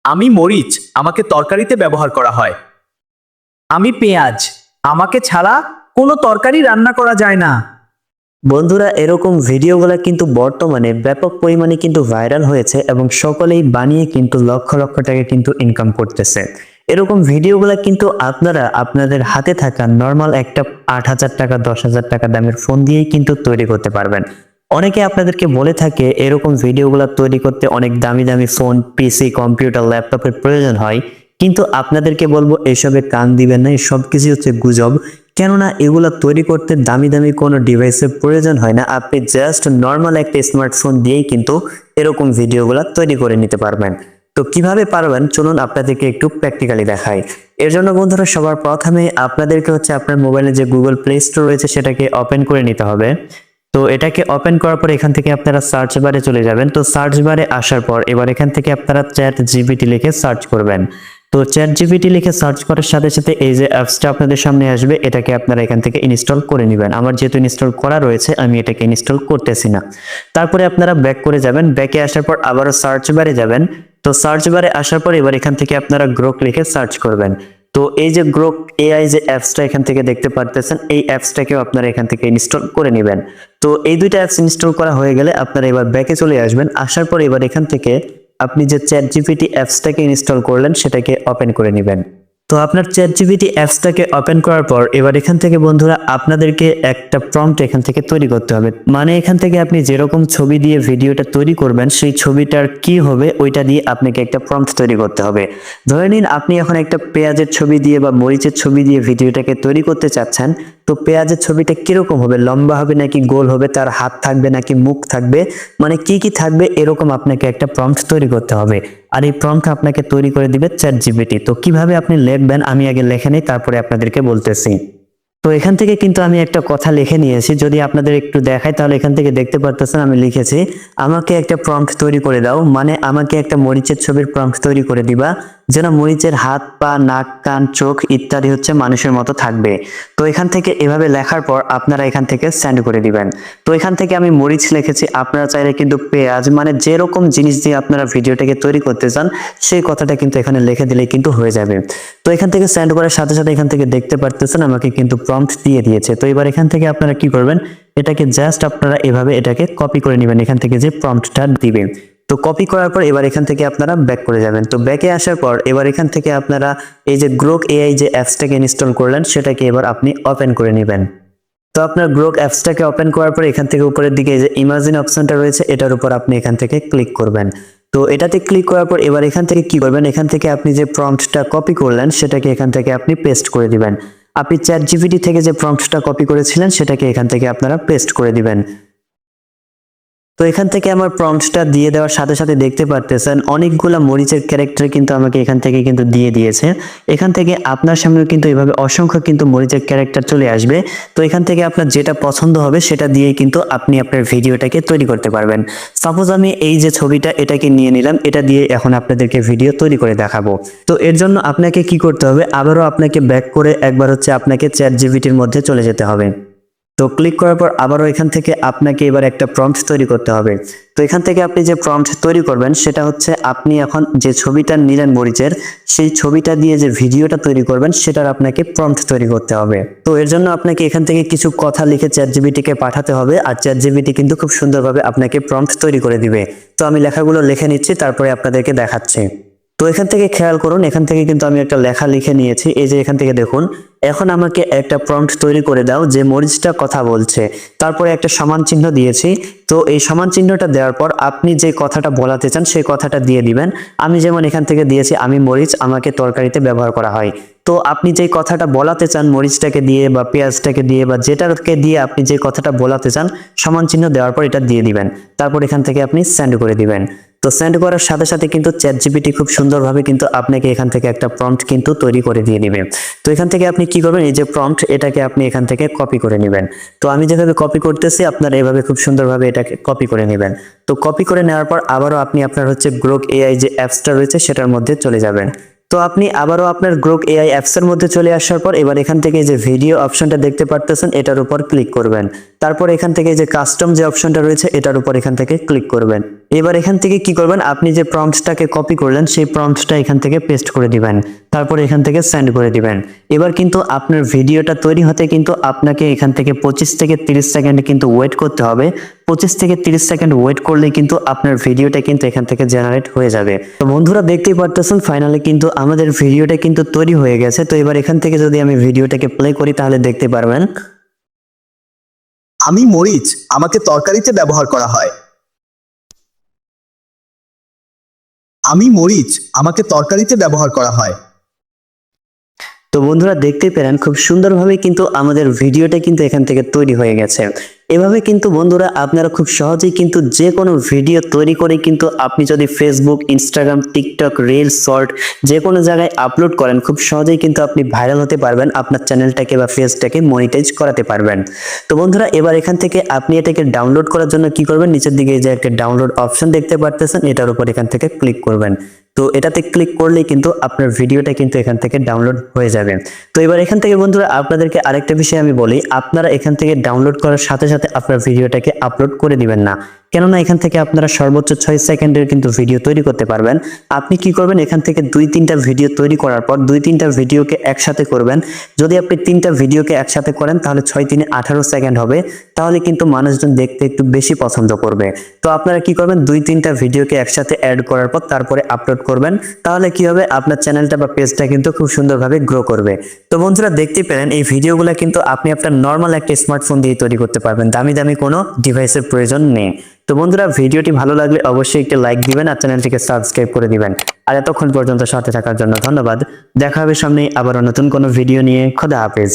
আমি মরিচ, আমাকে তরকারিতে ব্যবহার করা হয়। আমি পেঁয়াজ, আমাকে ছাড়া কোনো তরকারি রান্না করা যায় না। বন্ধুরা, এরকম ভিডিওগুলো কিন্তু বর্তমানে ব্যাপক পরিমাণে কিন্তু ভাইরাল হয়েছে এবং সকলেই বানিয়ে কিন্তু লক্ষ লক্ষ টাকা কিন্তু ইনকাম করতেছে। এরকম ভিডিওগুলো কিন্তু আপনারা আপনাদের হাতে থাকা নর্মাল একটা 8,000 টাকা 10,000 টাকা দামের ফোন দিয়েই কিন্তু তৈরি করতে পারবেন। অনেকে আপনাদেরকে বলে থাকে এরকম ভিডিওগুলো তৈরি করতে অনেক দামি দামি ফোন, পিসি, কম্পিউটার, ল্যাপটপের প্রয়োজন হয়, কিন্তু আপনাদেরকে বলবো এসবে কান দিবেন না। সব কিছু হচ্ছে গুজব। কেননা এগুলা তৈরি করতে দামি দামি কোনো ডিভাইসের প্রয়োজন হয় না। আপনি জাস্ট নর্মাল একটা স্মার্টফোন দিয়েই কিন্তু এরকম ভিডিওগুলো তৈরি করে নিতে পারবেন। তো কিভাবে পারবেন চলুন আপনাদেরকে একটু প্র্যাকটিক্যালি দেখাই। এর জন্য বন্ধুরা, সবার প্রথমে আপনাদেরকে হচ্ছে আপনার মোবাইলে যে গুগল প্লে স্টোর রয়েছে সেটাকে ওপেন করে নিতে হবে। তো এটাকে ওপেন করার পর এখান থেকে আপনারা সার্চ বারে চলে যাবেন। তো সার্চ বারে আসার পর এবার এখান থেকে আপনারা চ্যাট জিপিটি লিখে সার্চ করবেন। তো চ্যাট জিপিটি লিখে সার্চ করার সাথে সাথে এই যে অ্যাপসটা আপনাদের সামনে আসবে, এটাকে আপনারা এখান থেকে ইনস্টল করে নেবেন। আমার যেহেতু ইনস্টল করা রয়েছে আমি এটাকে ইনস্টল করতেছি না। তারপরে আপনারা ব্যাক করে যাবেন। ব্যাকে আসার পর আবারও সার্চ বারে যাবেন। তো সার্চ বারে আসার পর এবার এখান থেকে আপনারা গ্রোক লিখে সার্চ করবেন। তো এই যে গ্রোক এআই যে অ্যাপসটা এখান থেকে দেখতে পারতেছেন, এই অ্যাপসটাকেও আপনারা এখান থেকে ইনস্টল করে নেবেন। তো এই দুইটা অ্যাপস ইনস্টল করা হয়ে গেলে আপনারা এবার ব্যাকে চলে আসবেন। আসার পর এবার এখান থেকে আপনি যে চ্যাট জিপিটি অ্যাপসটাকে ইনস্টল করলেন সেটাকে ওপেন করে নেবেন। তো আপনার চ্যাট জিপিটি অ্যাপসটাকে ওপেন করার পর এবার এখান থেকে বন্ধুরা আপনাদেরকে একটা প্রম্পট এখান থেকে তৈরি করতে হবে। মানে এখান থেকে আপনি যেরকম ছবি দিয়ে ভিডিওটা তৈরি করবেন সেই ছবিটার কি হবে ওইটা দিয়ে আপনাকে একটা প্রম্পট তৈরি করতে হবে। ধরে নিন আপনি এখন একটা পেঁয়াজের ছবি দিয়ে বা মরিচের ছবি দিয়ে ভিডিওটাকে তৈরি করতে চাচ্ছেন। তো পেঁয়াজের ছবিটা কিরকম হবে, লম্বা হবে নাকি গোল হবে, তার হাত থাকবে নাকি মুখ থাকবে, মানে কি কি থাকবে এরকম আপনাকে একটা প্রম্পট তৈরি করতে হবে। আর এই প্রম্পট আপনাকে তৈরি করে দিবে চ্যাট জিপিটি। তো কিভাবে আপনি লিখবেন আমি আগে লিখে নেই, তারপরে আপনাদেরকে বলতেছি। তো এখান থেকে কিন্তু আমি একটা কথা লিখে নিয়েছি, যদি আপনাদের একটু দেখাই তাহলে এখান থেকে দেখতে পারতেছেন আমি লিখেছি আমাকে একটা প্রম্পট তৈরি করে দাও, মানে আমাকে একটা মরিচের ছবির প্রম্পট তৈরি করে দিবা যেন মরিচের হাত, পা, নাক, কান, চোখ ইত্যাদি হচ্ছে মানুষের মতো থাকবে। তো এখান থেকে এভাবে লেখার পর আপনারা এখান থেকে সেন্ড করে দিবেন। তো এখান থেকে আমি মরিচ লিখেছি, আপনারা চাইলে কিন্তু পেঁয়াজ, মানে যেরকম জিনিস দিয়ে আপনারা ভিডিওটাকে তৈরি করতে চান সেই কথাটা কিন্তু এখানে লিখে দিলেই কিন্তু হয়ে যাবে। তো এখান থেকে সেন্ড করার সাথে সাথে এখান থেকে দেখতে পারতেছেন আমাকে কিন্তু প্রম্পট দিয়ে দিয়েছে। তো এবার এখান থেকে আপনারা কি করবেন, এটাকে জাস্ট আপনারা এভাবে এটাকে কপি করে নেবেন এখান থেকে যে প্রম্পটটা দিবেন। তো কপি করার পর এবার এখান থেকে আপনারা ব্যাক করে যাবেন। তো ব্যাকে আসার পর এবার এখান থেকে আপনারা এই যে গ্রোক এআই যে অ্যাপসটাকে ইনস্টল করলেন সেটাকে এবার আপনি ওপেন করে নেবেন। তো আপনার গ্রোক অ্যাপসটাকে ওপেন করার পর এখান থেকে উপরের দিকে এই যে ইমাজিন অপশনটা রয়েছে এটার উপর আপনি এখান থেকে ক্লিক করবেন। তো এটাতে ক্লিক করার পর এবার এখান থেকে কি করবেন, এখান থেকে আপনি যে প্রম্পটটা কপি করলেন সেটাকে এখান থেকে আপনি পেস্ট করে দিবেন। আপনি চ্যাট জিপিটি থেকে যে প্রম্পটটা কপি করেছিলেন সেটাকে এখান থেকে আপনারা পেস্ট করে দিবেন। তো এখান থেকে আমার প্রম্পটটা দিয়ে দেওয়ার সাথে সাথে দেখতে পারতেছেন অনেকগুলা মরিচের ক্যারেক্টার কিন্তু আমাকে এখান থেকে কিন্তু দিয়ে দিয়েছে। এখান থেকে আপনার সামনে কিন্তু এভাবে অসংখ্য কিন্তু মরিচের ক্যারেক্টার চলে আসবে। তো এখান থেকে আপনার যেটা পছন্দ হবে সেটা দিয়ে কিন্তু আপনি আপনার ভিডিওটাকে তৈরি করতে পারবেন। সাপোজ আমি এই যে ছবিটা এটাকে নিয়ে নিলাম, এটা দিয়ে এখন আপনাদেরকে ভিডিও তৈরি করে দেখাবো। তো এর জন্য আপনাকে কি করতে হবে, আবারও আপনাকে ব্যাক করে একবার হচ্ছে আপনাকে চ্যাট জিপিটির মধ্যে চলে যেতে হবে। তো ক্লিক করার পর আবারও এখান থেকে আপনাকে এবার একটা প্রম্পট তৈরি করতে হবে। তো এখান থেকে আপনি যে প্রম্পট তৈরি করবেন সেটা হচ্ছে আপনি এখন যে ছবিটা নিলেন মরিচের, সেই ছবিটা দিয়ে যে ভিডিওটা তৈরি করবেন সেটার আপনাকে প্রম্পট তৈরি করতে হবে। তো এর জন্য আপনাকে এখান থেকে কিছু কথা লিখে চ্যাট জিপিটিকে পাঠাতে হবে, আর চ্যাট জিপিটি কিন্তু খুব সুন্দরভাবে আপনাকে প্রম্পট তৈরি করে দিবে। তো আমি লেখাগুলো লিখে নিচ্ছি, তারপরে আপনাদেরকে দেখাচ্ছি। তো এখান থেকে খেয়াল করুন, এখান থেকে কিন্তু আমি একটা লেখা লিখে নিয়েছি। এই যে এখান থেকে দেখুন, এখন আমাকে একটা প্রম্পট তৈরি করে দাও যে মরিচটা কথা বলছে, তারপরে একটা সমান চিহ্ন দিয়েছি। তো এই সমান চিহ্নটা দেওয়ার পর আপনি যে কথাটা বলাতে চান সেই কথাটা দিয়ে দিবেন। আমি যেমন এখান থেকে দিয়েছি আমি মরিচ, আমাকে তরকারিতে ব্যবহার করা হয়। তো আপনি যে কথাটা বলাতে চান মরিচটাকে দিয়ে বা পেঁয়াজটাকে দিয়ে বা যেটাকে দিয়ে আপনি যে কথাটা বলাতে চান সমান চিহ্ন দেওয়ার পর এটা দিয়ে দিবেন। তারপর এখান থেকে আপনি সেন্ড করে দিবেন। তো সেন্ড করার সাথে সাথে কিন্তু চ্যাট জিপিটি খুব সুন্দরভাবে কিন্তু আপনাকে এখান থেকে একটা প্রম্পট কিন্তু তৈরি করে দিয়ে দিবে। তো এখান থেকে আপনি কি করবেন, এই যে প্রম্পট এটাকে আপনি এখান থেকে কপি করে নেবেন। তো আমি যেভাবে কপি করতেছি আপনারা এভাবে খুব সুন্দরভাবে এটাকে কপি করে নেবেন। তো কপি করে নেওয়ার পর আবারও আপনি আপনার হচ্ছে গ্রোক এআই যে অ্যাপসটা রয়েছে সেটার মধ্যে চলে যাবেন। তো আপনি আবারও আপনার গ্রোক এআই অ্যাপসের মধ্যে চলে আসার পর এবার এখান থেকে যে ভিডিও অপশনটা দেখতে পারতেছেন এটার উপর ক্লিক করবেন। তারপর এখান থেকে যে কাস্টম যে অপশনটা রয়েছে এটার উপর এখান থেকে ক্লিক করবেন। এবার এখান থেকে কি করবেন, আপনি যে প্রম্পটটাকে কপি করলেন সেই প্রম্পটটা এখান থেকে পেস্ট করে দিবেন, তারপর এখান থেকে সেন্ড করে দিবেন। এবার কিন্তু আপনার ভিডিওটা তৈরি হতে কিন্তু আপনাকে এখান থেকে 25 থেকে 30 সেকেন্ড কিন্তু ওয়েট করতে হবে। 25 থেকে 30 সেকেন্ড ওয়েট করলে কিন্তু আপনার ভিডিওটা কিন্তু এখান থেকে জেনারেট হয়ে যাবে। তো বন্ধুরা দেখতেই পারতেছেন ফাইনালি কিন্তু আমাদের ভিডিওটা কিন্তু তৈরি হয়ে গেছে। তো এবার এখান থেকে যদি আমি ভিডিওটাকে প্লে করি তাহলে দেখতে পারবেন আমি মরিচ, আমাকে তরকারিতে ব্যবহার করা হয়। আমি মরিচ, আমাকে তরকারিতে ব্যবহার করা হয়। তো বন্ধুরা দেখতে পেলেন খুব সুন্দরভাবে কিন্তু আমাদের ভিডিওটা কিন্তু এখান থেকে তৈরি হয়ে গেছে। এভাবে কিন্তু বন্ধুরা আপনারা খুব সহজেই কিন্তু যে কোনো ভিডিও তৈরি করে কিন্তু আপনি যদি Facebook, Instagram, TikTok, reels, short যে কোনো জায়গায় আপলোড করেন খুব সহজেই কিন্তু আপনি ভাইরাল হতে পারবেন, আপনার চ্যানেলটাকে বা পেজটাকে মনিটাইজ করাতে পারবেন। তো বন্ধুরা এবার এখান থেকে আপনি এটাকে ডাউনলোড করার জন্য কি করবেন, নিচের দিকে যে একটা ডাউনলোড অপশন দেখতে পারতেছেন এটার উপর এখান থেকে ক্লিক করবেন। তো এটাতে ক্লিক করলেই কিন্তু আপনার ভিডিওটা কিন্তু এখান থেকে ডাউনলোড হয়ে যাবে। তো এবার এখান থেকে বন্ধুরা আপনাদেরকে আরেকটা বিষয় আমি বলি, আপনারা এখান থেকে ডাউনলোড করার সাথে সাথে আপনার ভিডিওটাকে আপলোড করে দিবেন না, কেননা এখান থেকে আপনারা সর্বোচ্চ 6 সেকেন্ডের কিন্তু ভিডিও তৈরি করতে পারবেন। আপনি কি করবেন, এখান থেকে 2-3টা ভিডিও তৈরি করার পর 2-3টা ভিডিওকে একসাথে করবেন। যদি আপনি 3টা ভিডিওকে একসাথে করেন তাহলে 6×3 = 18 সেকেন্ড হবে, তাহলে কিন্তু মানুষজন দেখতে একটু বেশি পছন্দ করবে। তো আপনারা কি করবেন, 2-3টা ভিডিওকে একসাথে অ্যাড করার পর তারপরে আপলোড করবেন, তাহলে কি হবে আপনার চ্যানেলটা বা পেজটা কিন্তু খুব সুন্দরভাবে গ্রো করবে। তো বন্ধুরা দেখতে পেলেন এই ভিডিওগুলো কিন্তু আপনি আপনার নর্মাল একটা স্মার্টফোন দিয়ে তৈরি করতে পারবেন, দামি দামি কোনো ডিভাইসের প্রয়োজন নেই। তো বন্ধুরা ভিডিওটি ভালো লাগলে অবশ্যই একটা লাইক দিবেন আর চ্যানেলটিকে সাবস্ক্রাইব করে দিবেন। আর এতক্ষণ পর্যন্ত সাথে থাকার জন্য ধন্যবাদ। দেখা হবে সামনে আবারও নতুন কোনো ভিডিও নিয়ে। খোদা হাফেজ।